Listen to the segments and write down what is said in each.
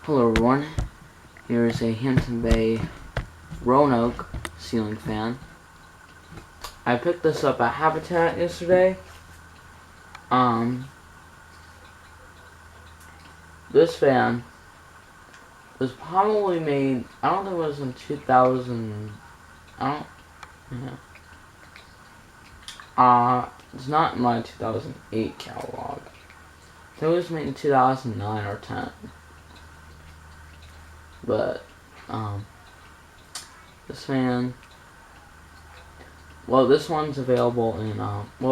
Hello everyone, here is a Hampton Bay Roanoke ceiling fan. I picked this up at Habitat yesterday. This fan was probably made, I don't think it was in 2000, it's not in my 2008 catalog. I think it was made in 2009 or 10. But, this fan, well, this one's available in,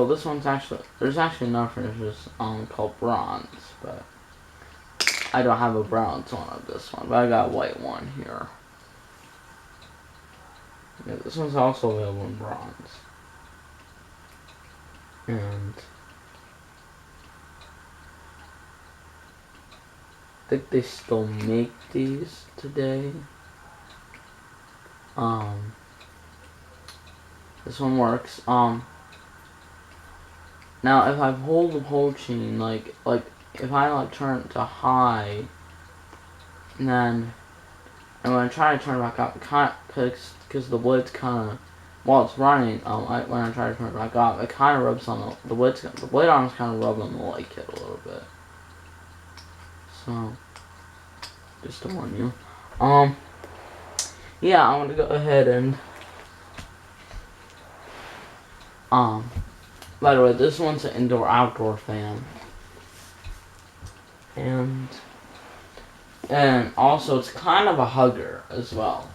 this one's actually, there's actually another finishes, called bronze, but I don't have a bronze one of this one, but I got a white one here. Yeah, this one's also available in bronze. And I think they still make these today. This one works. Now if I hold the pull chain, like if I turn it to high, and then when I try to turn it back up, because the blade's kind of, while it's running, when I try to turn it back up, it kind of rubs on the blade arms kind of rub on the light kit a little bit. So, just to warn you. Yeah, I'm gonna go ahead and, by the way, this one's an indoor-outdoor fan. And also it's kind of a hugger as well.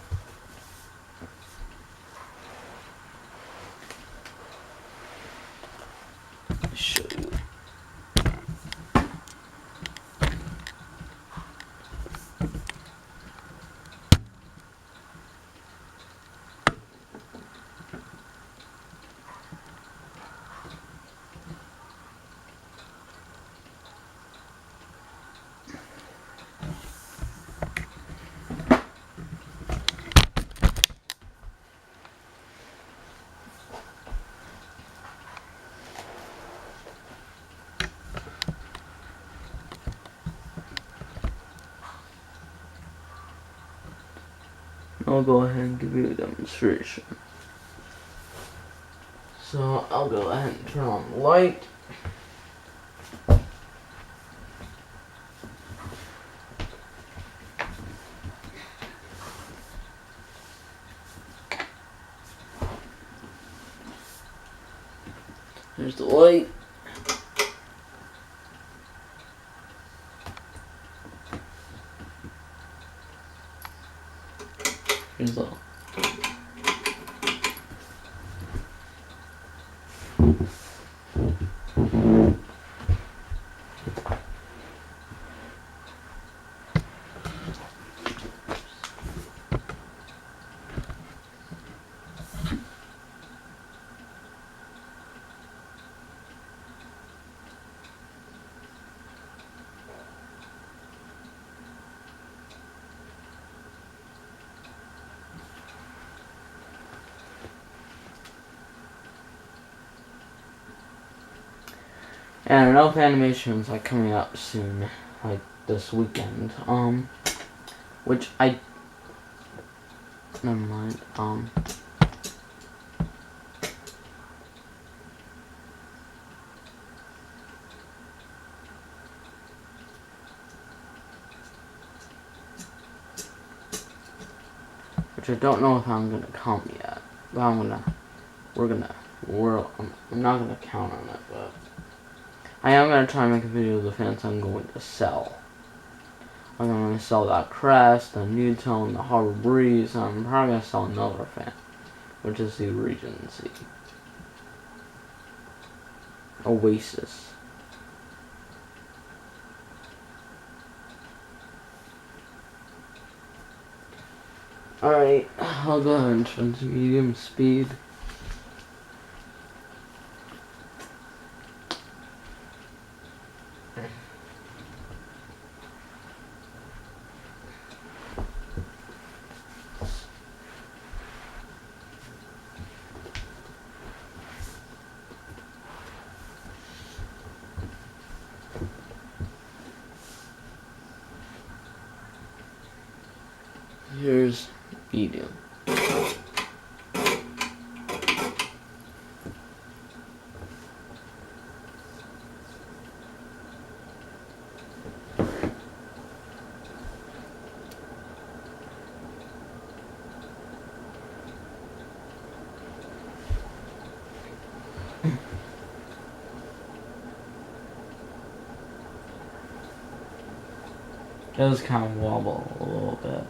Show you. I'll go ahead and give you a demonstration. So I'll go ahead and turn on the light. There's the light. Here's the and enough animations coming up soon, like this weekend. Which never mind. Which I don't know if I'm gonna come yet, but I'm not gonna count on it, but I am going to try and make a video of the fans I'm going to sell. I'm going to sell that Crest, the Newtone, the Harbor Breeze, and I'm probably going to sell another fan, which is the Regency. Oasis. Alright, I'll go ahead and turn to medium speed. Here's medium. It does kind of wobble a little bit.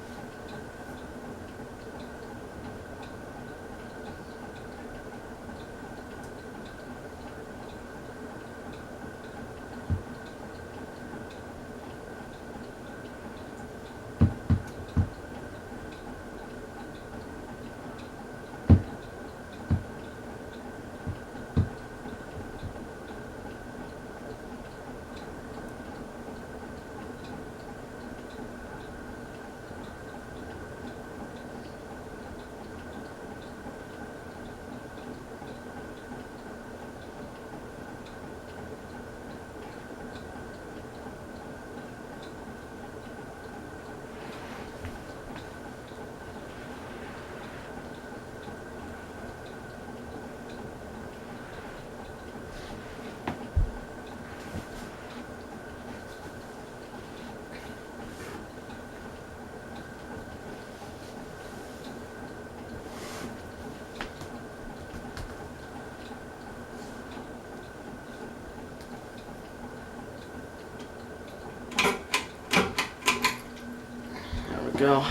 There we go.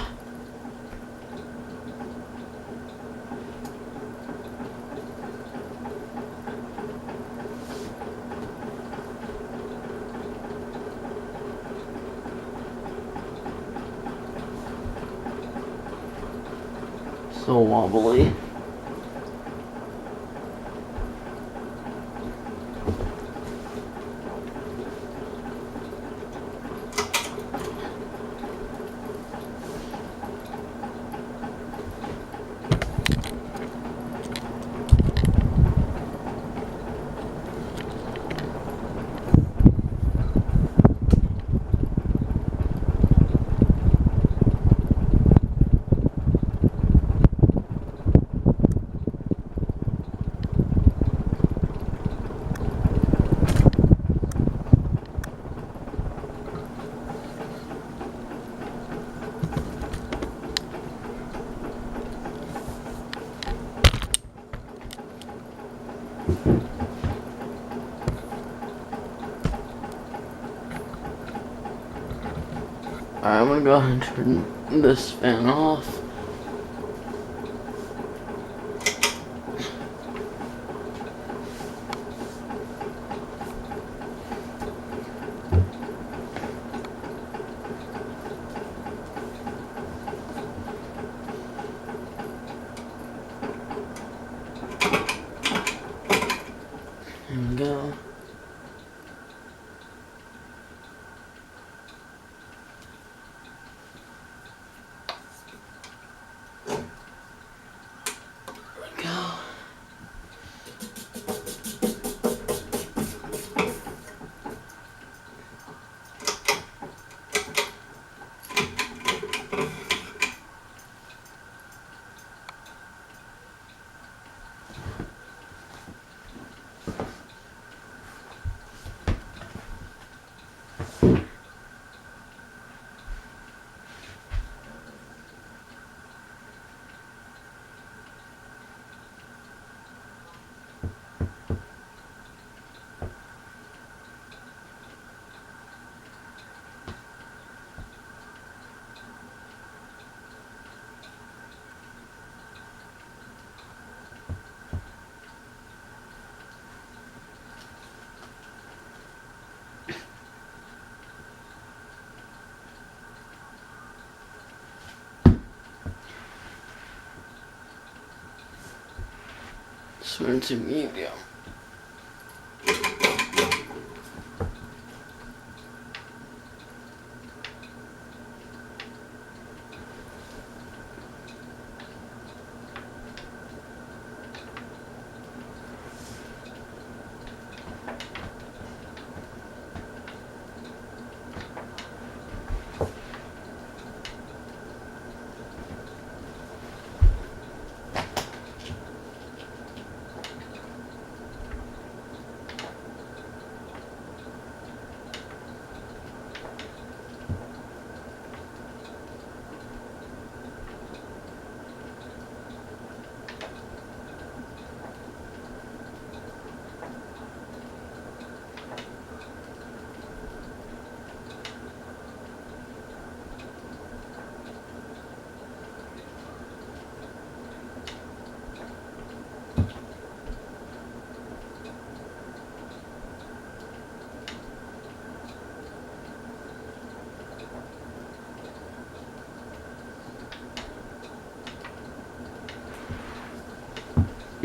So wobbly. Alright, I'm gonna go ahead and turn this fan off. There we go. Swing to medium.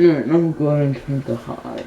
Alright, now we'll go ahead and turn it to high.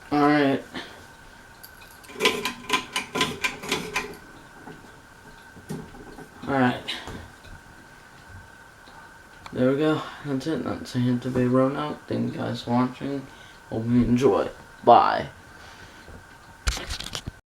Alright. Alright. There we go. That's it. That's Hampton Bay Roanoke. Thank you guys for watching. Hope you enjoy. Bye.